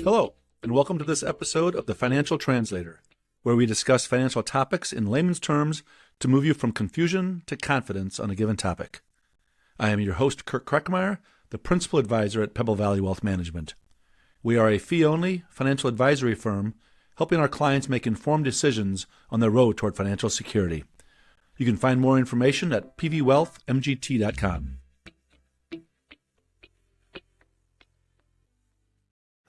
Hello, and welcome to this episode of The Financial Translator, where we discuss financial topics in layman's terms to move you from confusion to confidence on a given topic. I am your host, Kirk Kreckmeyer, the Principal Advisor at Pebble Valley Wealth Management. We are a fee-only financial advisory firm helping our clients make informed decisions on their road toward financial security. You can find more information at pvwealthmgt.com.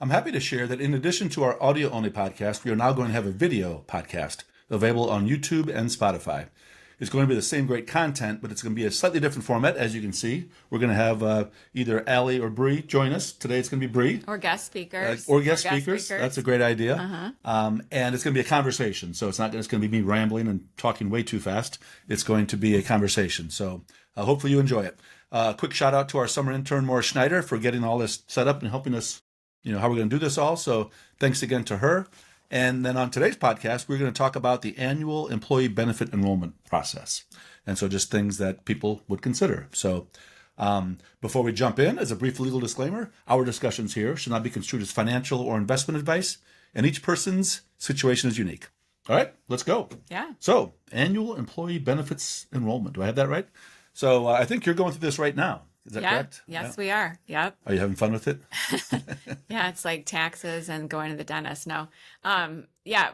I'm happy to share that in addition to our audio-only podcast, we are now going to have a video podcast available on YouTube and Spotify. It's going to be the same great content, but it's going to be a slightly different format, as you can see. We're going to have either Allie or Bree join us. Today it's going to be Bree. Or guest speakers. Or guest speakers. That's a great idea. And it's going to be a conversation. So it's not just going to be me rambling and talking way too fast. It's going to be a conversation. So hopefully you enjoy it. Quick shout out to our summer intern, Maura Schneider, for getting all this set up and helping us, how we're going to do this all. So thanks again to her. And then on today's podcast, we're going to talk about the annual employee benefit enrollment process. And so just things that people would consider. So before we jump in, as a brief legal disclaimer, our discussions here should not be construed as financial or investment advice, and each person's situation is unique. All right, let's go. Yeah. So annual employee benefits enrollment. Do I have that right? So I think you're going through this right now. Is that correct? Yes, we are. Yep. Are you having fun with it? Yeah, it's like taxes and going to the dentist. No.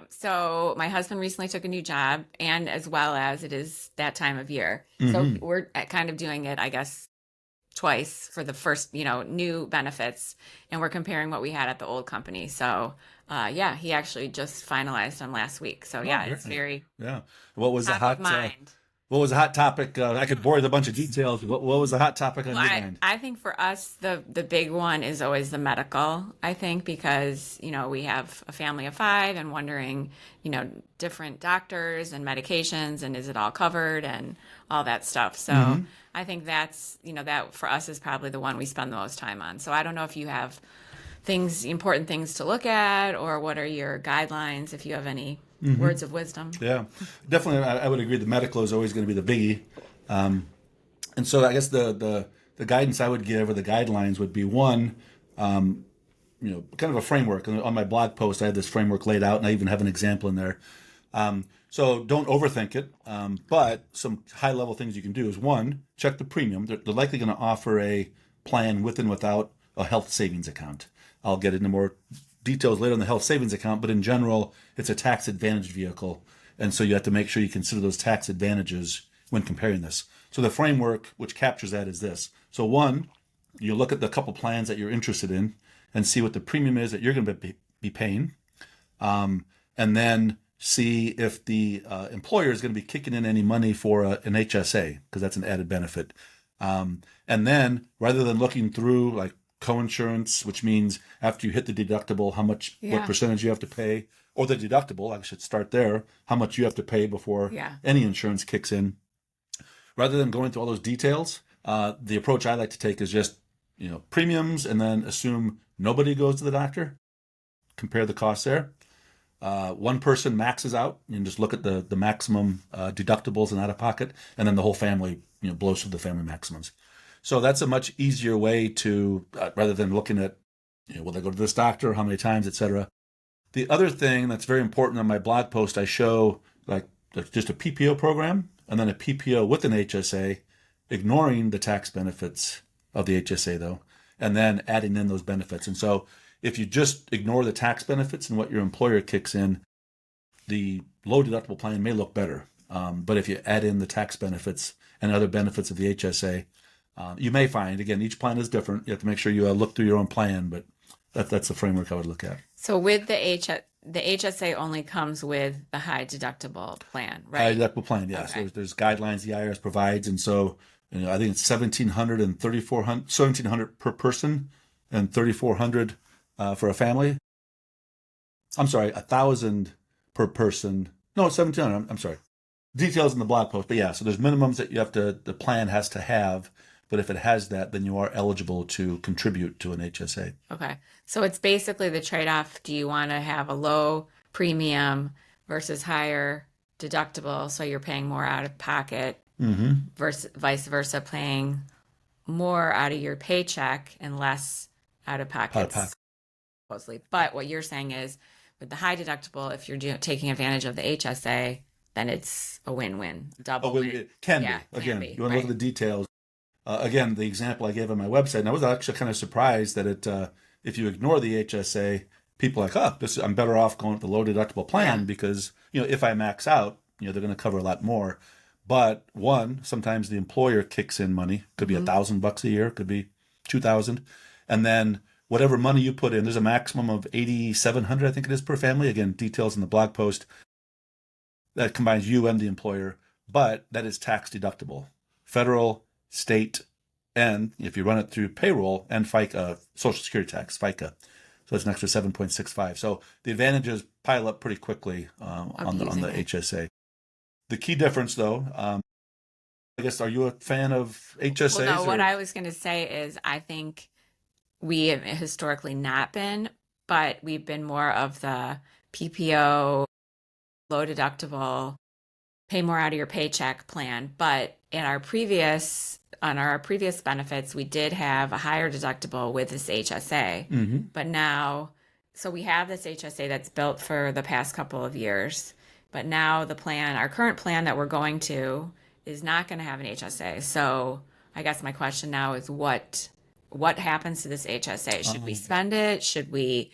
So my husband recently took a new job, and as well as it is that time of year. So we're kind of doing it, I guess, twice for the first, new benefits, and we're comparing what we had at the old company. So he actually just finalized them last week. So it's very What was the top hot of mind. What was the hot topic? I could bore you with a bunch of details. What was the hot topic on your mind? I think for us, the big one is always the medical, I think, because, we have a family of 5 and wondering, different doctors and medications and is it all covered and all that stuff. So I think that's, that for us is probably the one we spend the most time on. So I don't know if you have important things to look at, or what are your guidelines, if you have any words of wisdom. Yeah, definitely. I would agree. The medical is always going to be the biggie. And so I guess the guidance I would give, or the guidelines, would be one, kind of a framework. And on my blog post, I had this framework laid out, and I even have an example in there. So don't overthink it. But some high level things you can do is, one, check the premium. They're likely going to offer a plan with and without a health savings account. I'll get into more details later on the health savings account, but in general, it's a tax advantage vehicle. And so you have to make sure you consider those tax advantages when comparing this. So the framework which captures that is this. So one, you look at the couple plans that you're interested in and see what the premium is that you're going to be paying. And then see if the employer is going to be kicking in any money for an HSA, because that's an added benefit. And then rather than looking through like coinsurance, which means after you hit the deductible, what percentage you have to pay, or the deductible, I should start there, how much you have to pay before any insurance kicks in. Rather than going through all those details, the approach I like to take is just, premiums, and then assume nobody goes to the doctor, compare the costs there. One person maxes out, and just look at the maximum deductibles and out of pocket, and then the whole family, blows through the family maximums. So that's a much easier way to, rather than looking at, will they go to this doctor, how many times, et cetera. The other thing that's very important on my blog post, I show just a PPO program and then a PPO with an HSA, ignoring the tax benefits of the HSA though, and then adding in those benefits. And so if you just ignore the tax benefits and what your employer kicks in, the low deductible plan may look better. But if you add in the tax benefits and other benefits of the HSA, you may find, again, each plan is different. You have to make sure you look through your own plan, but that's the framework I would look at. So with the HSA only comes with the high deductible plan, right? High deductible plan, yes. Okay. So there's guidelines the IRS provides, and so I think it's $1,700 per person and $3,400 for a family. I'm sorry, $1,000 per person. No, it's $1,700. I'm sorry. Details in the blog post, but so there's minimums that the plan has to have. But if it has that, then you are eligible to contribute to an HSA. Okay. So it's basically the trade-off. Do you want to have a low premium versus higher deductible, so you're paying more out of pocket, versus vice versa, paying more out of your paycheck and less out of pocket? supposedly. But what you're saying is with the high deductible, if you're taking advantage of the HSA, then it's a win-win, double Oh, win. it can Yeah, be. Again, be, you want to look at the details. Again, the example I gave on my website, and I was actually kind of surprised that if you ignore the HSA, people are like, oh, I'm better off going with the low deductible plan because, if I max out, they're going to cover a lot more. But one, sometimes the employer kicks in money. Could be $1,000 a year, could be 2,000, and then whatever money you put in, there's a maximum of 8,700, I think it is, per family. Again, details in the blog post. That combines you and the employer, but that is tax deductible. Federal, state, and if you run it through payroll and FICA, Social Security tax, FICA. So it's an extra 7.65. So the advantages pile up pretty quickly on the HSA. The key difference, though, I guess, are you a fan of HSAs? Well, no, what I was going to say is I think we have historically not been, but we've been more of the PPO, low deductible, pay more out of your paycheck plan. But on our previous benefits, we did have a higher deductible with this HSA. Mm-hmm. But now, so we have this HSA that's built for the past couple of years. But now our current plan that we're going to is not going to have an HSA. So I guess my question now is what happens to this HSA? Should we spend it?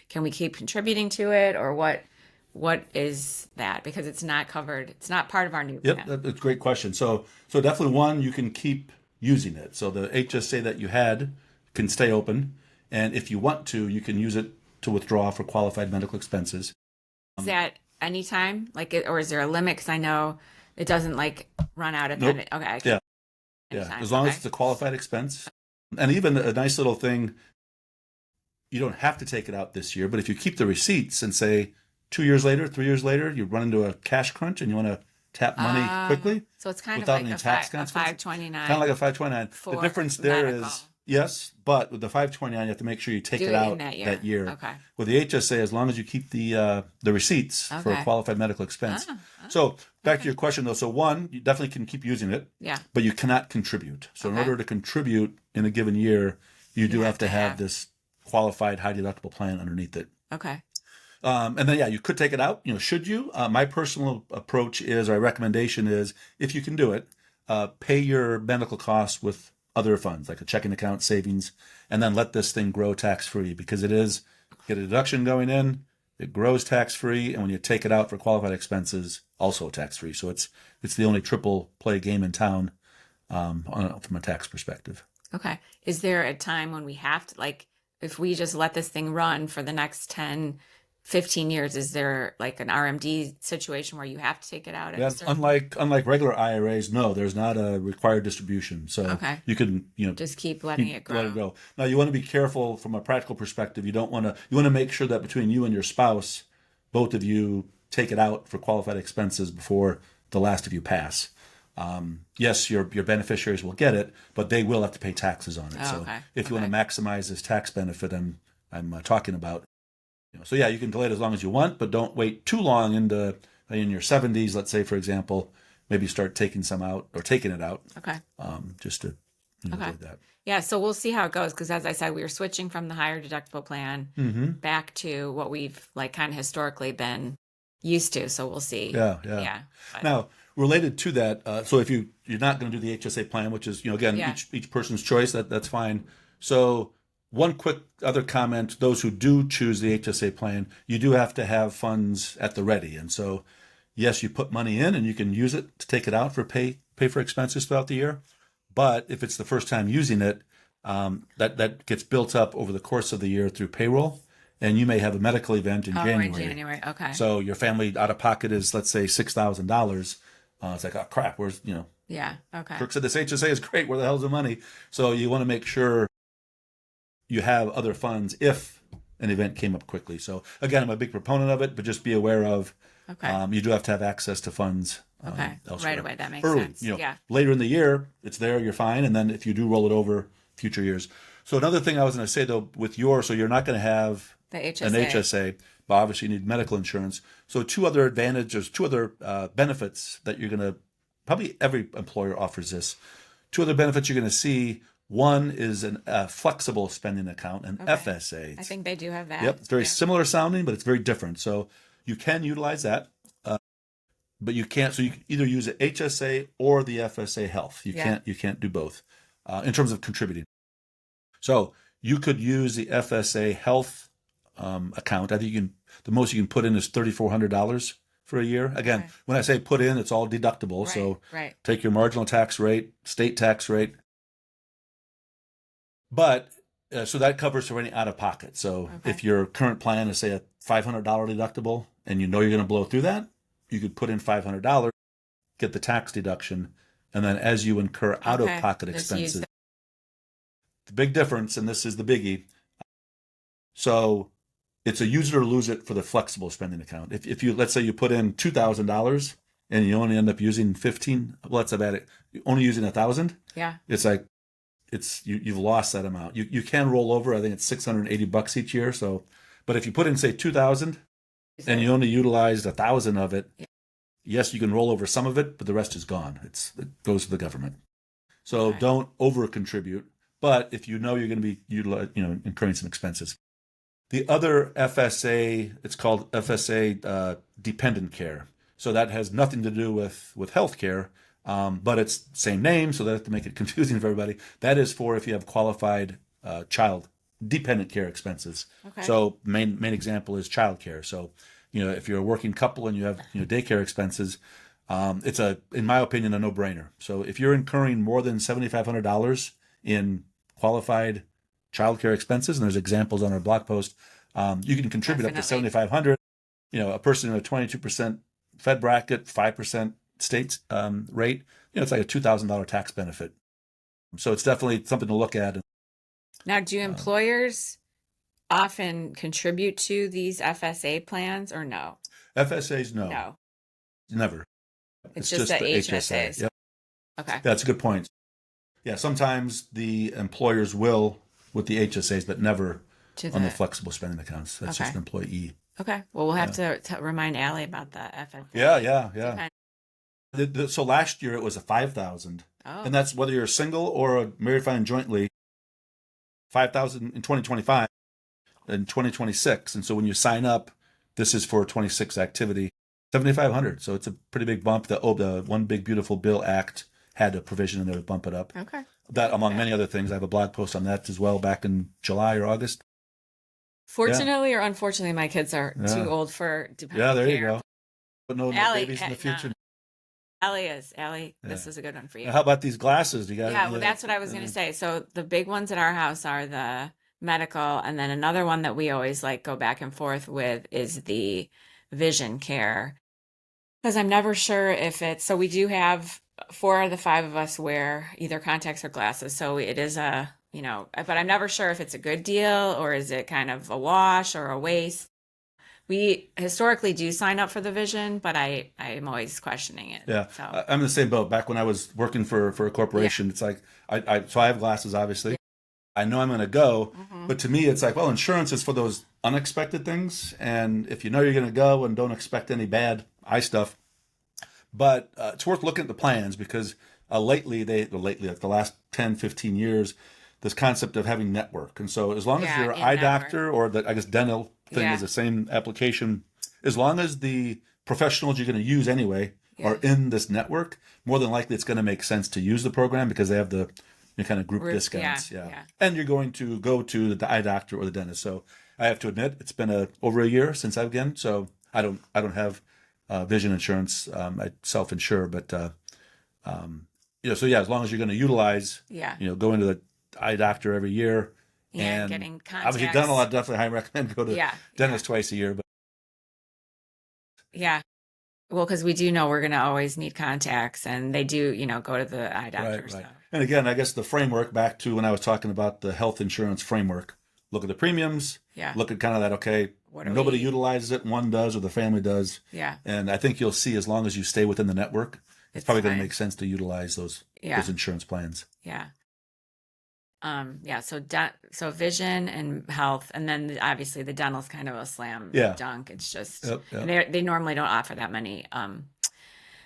Can we keep contributing to it? Or what is that? Because it's not covered. It's not part of our new plan. Yep, that's a great question. So definitely one, you can keep using it. So the HSA that you had can stay open. And if you want to, you can use it to withdraw for qualified medical expenses. Is that anytime? Or is there a limit? Because I know it doesn't run out at the end. Okay. Yeah. Anytime. Yeah. As long as it's a qualified expense. And even a nice little thing, you don't have to take it out this year, but if you keep the receipts and say 2 years later, 3 years later, you run into a cash crunch and you want to tap money quickly. So it's kind of without like any a tax 529. Kind of like a 529. The difference there is, yes, but with the 529, you have to make sure you take it out that year. Okay. With the HSA, as long as you keep the receipts for a qualified medical expense. So back to your question, though. So one, you definitely can keep using it, but you cannot contribute. So in order to contribute in a given year, you do have to have this qualified high deductible plan underneath it. Okay. And then, you could take it out. Should you? My personal approach is, our recommendation is, if you can do it, pay your medical costs with other funds, like a checking account, savings, and then let this thing grow tax-free, because get a deduction going in, it grows tax-free, and when you take it out for qualified expenses, also tax-free. So it's the only triple play game in town from a tax perspective. Okay. Is there a time when we have to, if we just let this thing run for the next 10, 15 years, is there an RMD situation where you have to take it out? Unlike regular IRAs, no, there's not a required distribution. So you can, just keep letting it grow. Let it go. Now you want to be careful from a practical perspective. You want to make sure that between you and your spouse, both of you take it out for qualified expenses before the last of you pass. Yes, your beneficiaries will get it, but they will have to pay taxes on it. If you want to maximize this tax benefit I'm talking about, so you can delay it as long as you want, but don't wait too long in your 70s, let's say, for example, maybe start taking it out. Okay. Just to avoid that. Yeah. So we'll see how it goes. Because as I said, we were switching from the higher deductible plan back to what we've kind of historically been used to. So we'll see. Yeah. Now, related to that, so if you're not going to do the HSA plan, which is, again, each person's choice, that's fine. So one quick other comment, those who do choose the HSA plan, you do have to have funds at the ready. And so, yes, you put money in and you can use it to take it out for pay for expenses throughout the year. But if it's the first time using it, that gets built up over the course of the year through payroll. And you may have a medical event in January. In January, okay. So your family out of pocket is, let's say, $6,000. It's like, oh, crap, where's, Yeah, okay. Kirk said this HSA is great. Where the hell's the money? So you want to make sure you have other funds if an event came up quickly. So again, I'm a big proponent of it, but just be aware of you do have to have access to funds elsewhere. Right away. That makes sense. Later in the year, it's there, you're fine. And then if you do roll it over future years. So another thing I was going to say, though, so you're not going to have an HSA, but obviously you need medical insurance. So two other benefits that you're going to, probably every employer offers this. Two other benefits you're going to see. One is a flexible spending account, an Okay. FSA. I think they do have that. Yep, it's very Yeah. similar sounding, but it's very different. So you can utilize that, but you can't. So you can either use the HSA or the FSA Health. Yeah. You can't do both in terms of contributing. So you could use the FSA Health account. I think the most you can put in is $3,400 for a year. Again, Okay. when I say put in, it's all deductible. So Right. take your marginal tax rate, state tax rate, but so that covers for any out of pocket. So Okay. if your current plan is say a $500 deductible, and you know you're going to blow through that, you could put in $500, get the tax deduction, and then as you incur out of pocket Just use expenses, the big difference, and this is the biggie. So it's a use it or lose it for the flexible spending account. If you, let's say you put in $2,000 and you only end up using 15, well, that's about it. You're only using 1,000. Yeah. It's like, you've lost that amount. You can roll over. I think it's $680 each year. So, but if you put in say 2,000 and you only utilized 1,000 of it, Yeah. yes, you can roll over some of it, but the rest is gone. It goes to the government. So Okay. don't over contribute. But if you know you're going to be incurring some expenses. The other FSA, it's called FSA dependent care. So that has nothing to do with healthcare, but it's same name, so that to make it confusing for everybody. That is for if you have qualified child dependent care expenses. Okay. So main example is childcare. So if you're a working couple and you have daycare expenses, it's in my opinion, a no-brainer. So if you're incurring more than $7,500 in qualified childcare expenses, and there's examples on our blog post, you can contribute up to Definitely. $7,500. A person in a 22% Fed bracket, 5% state rate, it's like a $2,000 tax benefit. So it's definitely something to look at. Now, do employers often contribute to these FSA plans or no? FSAs, no, No. never. It's just the HSAs. Yep. Okay. That's a good point. Yeah, sometimes the employers will with the HSAs, but never on the flexible spending accounts. That's just an employee. Okay. Well, we'll have to remind Allie about the FSA. Yeah. So last year it was a 5,000, and that's whether you're single or a married filing jointly. 5,000 in 2025 and 2026, and so when you sign up, this is for 26 activity, 7,500. So it's a pretty big bump. The One Big Beautiful Bill Act had a provision in there to bump it up. Okay. That among many other things. I have a blog post on that as well back in July or August. Fortunately or unfortunately, my kids are too old for dependent there care. you go. But no babies in the future. Allie, this is a good one for you. How about these glasses? You got? Yeah, well, that's what I was going to say. So the big ones at our house are the medical, and then another one that we always go back and forth with is the vision care. Because I'm never sure if it's, so we do have 4 of the 5 of us wear either contacts or glasses. So it is but I'm never sure if it's a good deal or is it kind of a wash or a waste. We historically do sign up for the vision, but I'm always questioning it. Yeah, so. I'm in the same boat. Back when I was working for a corporation, it's like so I have glasses, obviously. Yeah. I know I'm going to go, but to me, it's like, well, insurance is for those unexpected things, and if you know you're going to go and don't expect any bad eye stuff, but it's worth looking at the plans because lately, like the last 10, 15 years, this concept of having network, and so as long as your eye doctor or dental thing is the same application, as long as the professionals you're going to use anyway are in this network, more than likely it's going to make sense to use the program because they have the kind of group discounts. Yeah. And you're going to go to the eye doctor or the dentist. So I have to admit, it's been over a year since I've been. So I don't have vision insurance. I self-insure, but so as long as you're going to utilize, go into the eye doctor every year. And getting contacts. Obviously dental, I definitely highly recommend go to dentist twice a year. But well, because we do know we're going to always need contacts, and they do, go to the eye doctor. Right. So. And again, I guess the framework, back to when I was talking about the health insurance framework, look at the premiums, look at kind of that, nobody utilizes it, one does or the family does. Yeah. And I think you'll see as long as you stay within the network, it's probably going to make sense to utilize those insurance plans. Yeah. So vision and health, and then obviously the dental's kind of a slam dunk. It's just they normally don't offer that many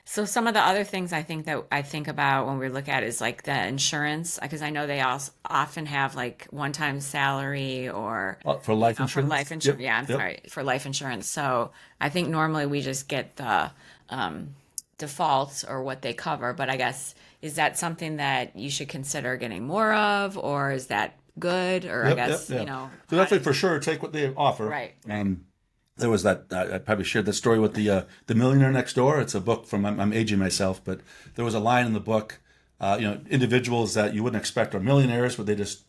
So some of the other things I think about when we look at is like the insurance, because I know they also often have like one-time salary or For life for insurance? life insurance. Yep, Yeah, I'm yep. sorry, for life insurance. So I think normally we just get the defaults or what they cover, but I guess is that something that you should consider getting more of, or is that good? Or I Yep, yep, guess, yep. So how definitely do for sure take what they offer. right, right. There was that I probably shared that story with the Millionaire Next Door. It's a book from I'm aging myself, but there was a line in the book. Individuals that you wouldn't expect are millionaires, but they just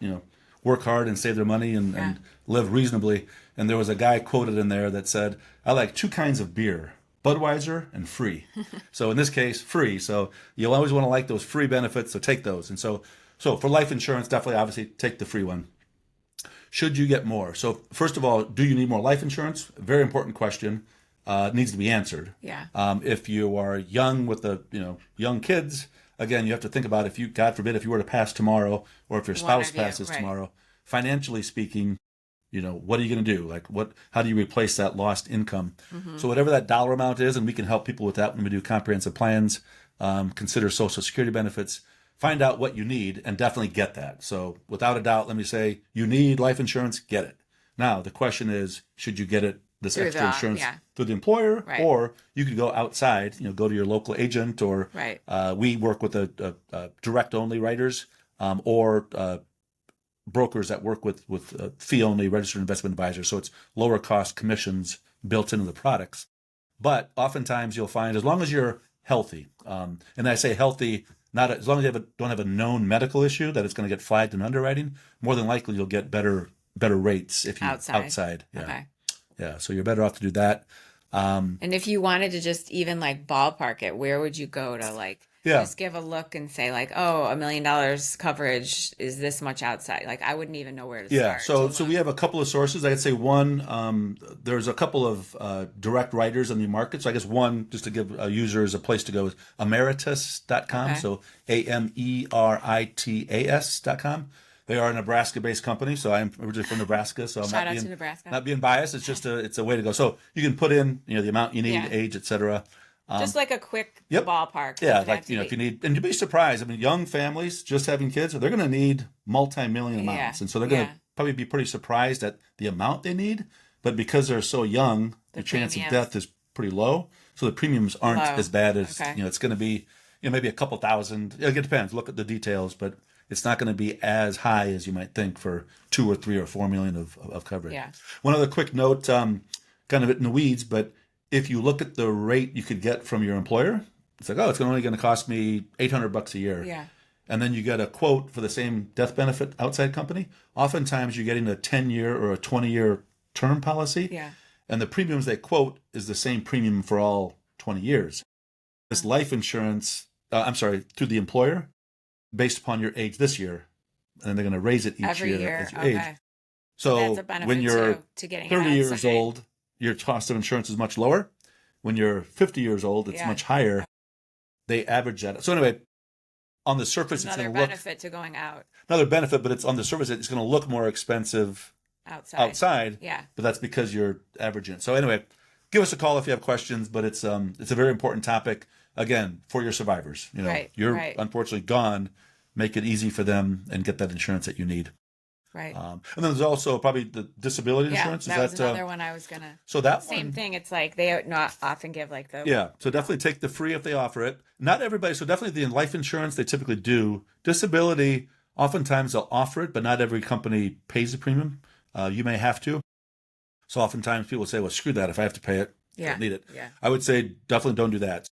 work hard and save their money Yeah. and live reasonably. And there was a guy quoted in there that said, "I like two kinds of beer." Budweiser and free. So in this case, free. So you'll always want to like those free benefits, so take those. And so for life insurance, definitely obviously take the free one. Should you get more? So first of all, do you need more life insurance? Very important question. Needs to be answered. Yeah. If you are young with the young kids, again, you have to think about if you, God forbid, if you were to pass tomorrow, or if your One spouse of you, passes right. tomorrow, financially speaking, what are you going to do? Like how do you replace that lost income? So whatever that dollar amount is, and we can help people with that when we do comprehensive plans, consider Social Security benefits, find out what you need and definitely get that. So without a doubt, let me say you need life insurance, get it. Now the question is, should you get it, this Through extra the, insurance yeah, through the employer, right, or you could go outside, go to your local agent, or right. we work with a direct only writers, or brokers that work with fee only registered investment advisors. So it's lower cost commissions built into the products. But oftentimes you'll find, as long as you're healthy, and I say healthy, not as long as you don't have a known medical issue that it's going to get flagged in underwriting, more than likely you'll get better rates if you outside. Yeah, Okay. yeah. So you're better off to do that. And if you wanted to just even like ballpark it, where would you go to like Yeah, just give a look and say like, oh, $1 million coverage is this much outside? Like I wouldn't even know where to yeah. start to So we look. have a couple of sources. I'd say one, there's a couple of direct writers in the market. So I guess one, just to give users a place to go, is emeritus.com. Okay. So AMERITAS.com. They are a Nebraska-based company, so I'm originally from Nebraska, so I'm Shout out to Nebraska. not being biased. It's just it's a way to go. So you can put in the amount you need, Yeah. age, etc. Just like a quick Yep. ballpark. Yeah, Doesn't have like to if be. you need, and you'd be surprised. I mean, young families just having kids, they're going to need multi-million Yeah. amounts, and so they're going to Yeah. probably be pretty surprised at the amount they need. But because they're so young, the chance of premiums. death is pretty low, so the premiums aren't Low. as bad as Okay. it's going to be. Maybe a couple thousand. It depends. Look at the details, but it's not going to be as high as you might think for 2 or 3 or 4 million of coverage. Yeah. One other quick note, kind of in the weeds, but if you look at the rate you could get from your employer, it's like, oh, it's only going to cost me $800 a year. Yeah. And then you get a quote for the same death benefit outside company. Oftentimes you're getting a 10-year or a 20-year term policy. Yeah. And the premiums they quote is the same premium for all 20 years. This life insurance, through the employer, based upon your age this year, and they're going to raise it each Every year year. as you Okay. age. So So that's a benefit when you're too, to getting 30 it years outside. old, your cost of insurance is much lower. When you're 50 years old, it's Yeah. much higher. They average that. So anyway, on the surface, it's Another going to look benefit to going out another benefit, but it's on the surface, it's going to look more expensive outside. outside. Yeah. But that's because you're averaging it. So anyway, give us a call if you have questions. But it's a very important topic again for your survivors. Right, You're right. unfortunately gone. Make it easy for them and get that insurance that you need. Right. And then there's also probably the disability Yeah, insurance. that was another one I was gonna. So that Same one, thing. It's like they not often give like the. yeah. So definitely take the free if they offer it. Not everybody. So definitely the life insurance they typically do. Disability, oftentimes they'll offer it, but not every company pays the premium. You may have to. So oftentimes people say, "Well, screw that. If I have to pay it, I Yeah. don't need it." Yeah. I would say definitely don't do that.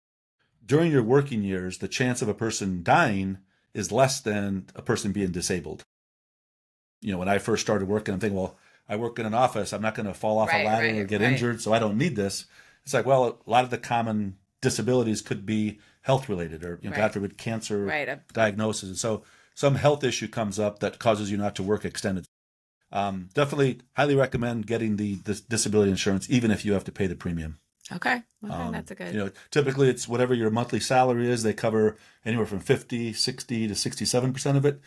During your working years, the chance of a person dying is less than a person being disabled. When I first started working, I'm thinking, well, I work in an office. I'm not going to fall off a Right, ladder right, or get right. injured, so I don't need this. It's like, well, a lot of the common disabilities could be health related or, Right. God forbid, cancer Right. diagnosis. And so some health issue comes up that causes you not to work extended. Definitely highly recommend getting the disability insurance, even if you have to pay the premium. Okay. Okay, that's a good. Typically it's whatever your monthly salary is. They cover anywhere from 50, 60 to 67% of it.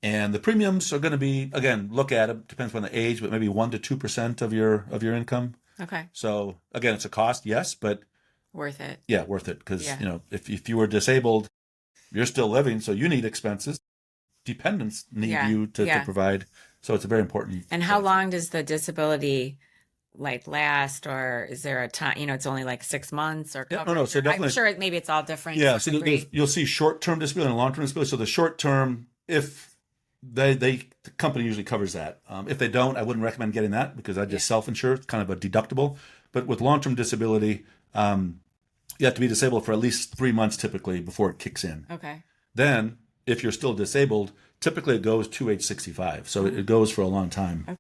And the premiums are going to be, again, look at it, depends on the age, but maybe 1 to 2% of your income. Okay. So again, it's a cost, yes, but Worth it. Yeah, worth it. Because, Yeah. you know, if you were disabled, you're still living, so you need expenses. Dependents need Yeah. you to Yeah. provide. So it's a very important And how benefit. long does the disability like last, or is there a time, it's only like 6 months or Yeah, no. coverage? So Or I'm definitely, sure maybe it's all different yeah. for So every, you'll see short-term disability and long-term disability. So the short-term, if the company usually covers that. If they don't, I wouldn't recommend getting that because I yeah. just self-insure. It's kind of a deductible. But with long-term disability, you have to be disabled for at least 3 months typically before it kicks in. Okay. Then, if you're still disabled, typically it goes to age 65. So it goes for a long time. Okay.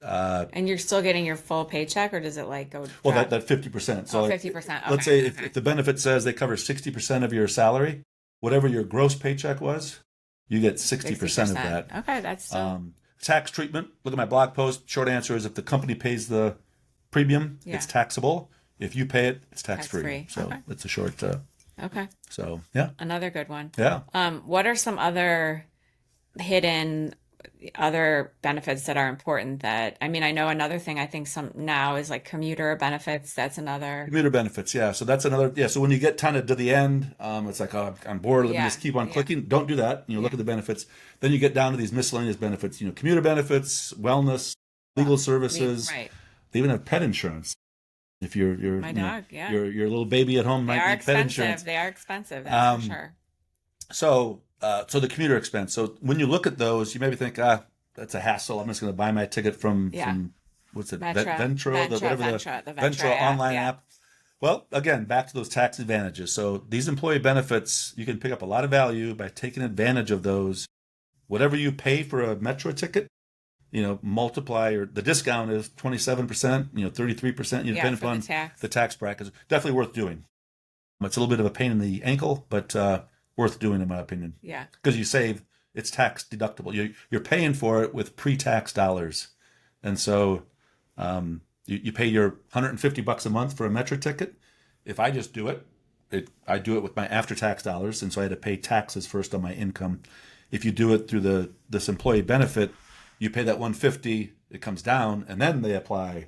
Uh, And you're still getting your full paycheck, or does it like go well, drop? that 50%. So Oh, 50%. let's Okay. say Okay. if the benefit says they cover 60% of your salary, whatever your gross paycheck was, you get 60% of that. Okay, that's still, Tax treatment. Look at my blog post. Short answer is if the company pays the premium, Yeah. it's taxable. If you pay it, it's tax free. Tax-free. So Okay. it's a short. okay. So yeah, Another good one. yeah. What are some other hidden other benefits that are important that, I mean, I know another thing I think some now is like commuter benefits. That's another. Commuter benefits. Yeah. So that's another. Yeah. So when you get kind of to the end, it's like, oh, I'm bored. Let me Yeah. just keep on Yeah. clicking. Don't do that. You know, look at the benefits. Then you get down to these miscellaneous benefits. You know, commuter benefits, wellness, legal services. Right. They even have pet insurance. If you're My you know, dog, yeah. your little baby at home They might are need pet expensive. insurance. They are expensive, that's for sure. So the commuter expense. So when you look at those, you maybe think, that's a hassle. I'm just going to buy my ticket from what's it, Ventro, The Ventro app, online yeah. app. Well, again, back to those tax advantages. So these employee benefits, you can pick up a lot of value by taking advantage of those. Whatever you pay for a Metro ticket, multiply, or the discount is 27%, 33%, depending for the upon tax. the tax brackets. Definitely worth doing. It's a little bit of a pain in the ankle, but worth doing in my opinion. Yeah. Because you save, it's tax deductible. You're paying for it with pre-tax dollars. And so you pay your $150 a month for a Metro ticket. If I just do it, I do it with my after-tax dollars, and so I had to pay taxes first on my income. If you do it through this employee benefit, you pay that $150, it comes down, and then they apply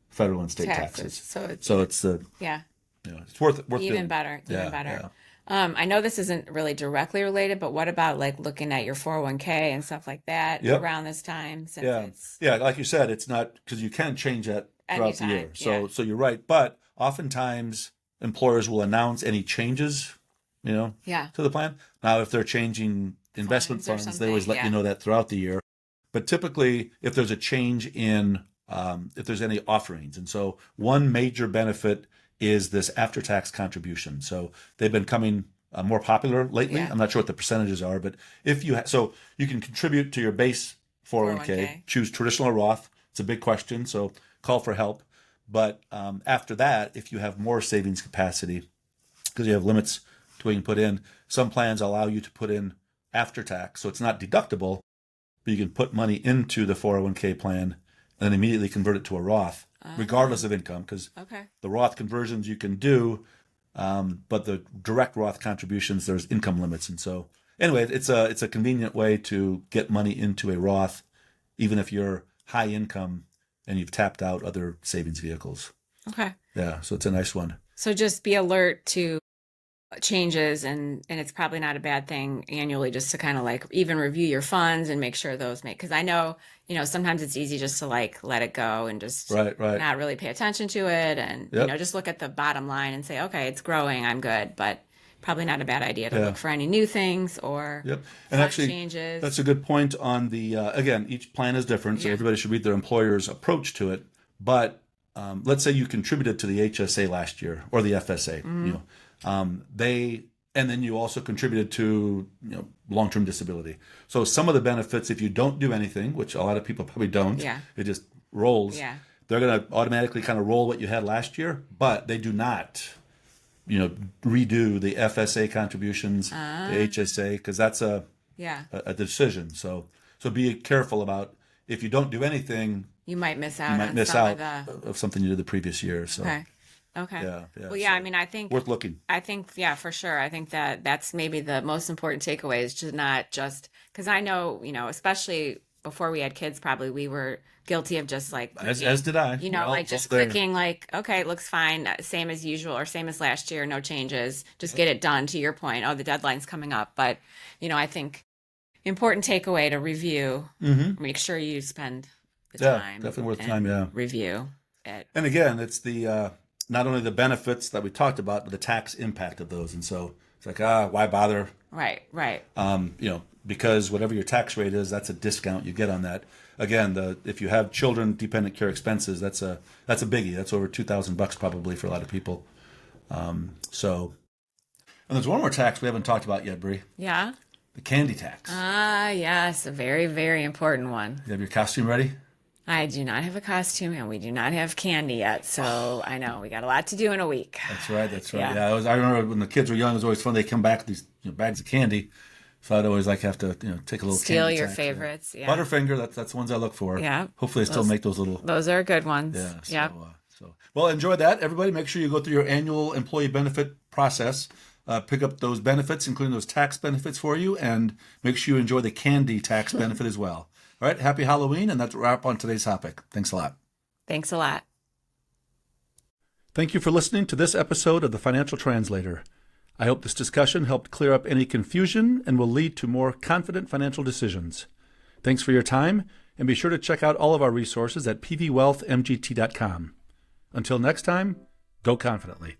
federal and state taxes. So it's yeah. It's worth Even doing. better. Even Yeah, better. yeah. I know this isn't really directly related, but what about like looking at your 401k and stuff like that Yep. around this time? Since Yeah, it's yeah. Like you said, it's not because you can change that throughout the year. Anytime, So, yeah. so you're right. But oftentimes, employers will announce any changes, Yeah. to the plan. Now, if they're changing investment Funds or funds, they always something, let yeah. you know that throughout the year. But typically, if there's a change in, if there's any offerings, and so one major benefit is this after-tax contribution. So they've been coming more popular lately. Yeah. I'm not sure what the percentages are, but if you so you can contribute to your base 401k, 401k. choose traditional or Roth. It's a big question, so call for help. But after that, if you have more savings capacity, because you have limits to what you can put in, some plans allow you to put in after tax, so it's not deductible, but you can put money into the 401k plan and then immediately convert it to a Roth, regardless of income, because Okay. the Roth conversions you can do, but the direct Roth contributions, there's income limits. And so anyway, it's a convenient way to get money into a Roth, even if you're high income and you've tapped out other savings vehicles. Okay. Yeah, so it's a nice one. So just be alert to changes, and it's probably not a bad thing annually just to kind of like even review your funds and make sure those make, because I know sometimes it's easy just to like let it go and just Right. not really pay attention to it, and Yep. just look at the bottom line and say, okay, it's growing, I'm good. But probably not a bad idea to Yeah. look for any new things or Yep. And fund actually, changes. that's a good point on the, again, each plan is different, so Yeah. everybody should read their employer's approach to it. But let's say you contributed to the HSA last year or the FSA, and then you also contributed to long-term disability. So some of the benefits, if you don't do anything, which a lot of people probably don't, Yeah. it just rolls. Yeah. They're going to automatically kind of roll what you had last year, but they do not, redo the FSA contributions, the HSA, because that's Yeah. a decision. So be careful about if you don't do anything, You might miss out you might on miss some out of the. of something you did the previous year. So Okay. yeah. Well, yeah, so I mean, I think worth looking. yeah, for sure. I think that that's maybe the most important takeaway is to not just, because I know, especially before we had kids, probably we were guilty of just like As did I. you know, Well, like just both there. clicking like, okay, it looks fine, same as usual or same as last year, no changes, just get it done. To your point, oh, the deadline's coming up. But, you know, I think important takeaway to review, make sure you spend the time. Definitely worth and time, yeah. Review it. And again, it's the not only the benefits that we talked about, but the tax impact of those. And so it's like, why bother? Right. You know, because whatever your tax rate is, that's a discount you get on that. Again, if you have children dependent care expenses, that's a biggie. That's over $2,000 probably for a lot of people. So, and there's one more tax we haven't talked about yet, Bree. Yeah. The candy tax. Yes, a very, very important one. You have your costume ready? I do not have a costume and we do not have candy yet. So I know we got a lot to do in a week. That's right. Yeah. Yeah, I remember when the kids were young, it was always fun. They come back with these bags of candy. So I'd always have to take a little Steal candy your tax. favorites. Yeah. Butterfinger, that's the ones I look for. Yeah. Hopefully they still make those little. Those are good ones. Yeah. So, Yep. Well, enjoy that. Everybody, make sure you go through your annual employee benefit process. Pick up those benefits, including those tax benefits for you, and make sure you enjoy the candy tax benefit as well. All right. Happy Halloween. And that's a wrap on today's topic. Thanks a lot. Thanks a lot. Thank you for listening to this episode of The Financial Translator. I hope this discussion helped clear up any confusion and will lead to more confident financial decisions. Thanks for your time, and be sure to check out all of our resources at pvwealthmgt.com. Until next time, go confidently.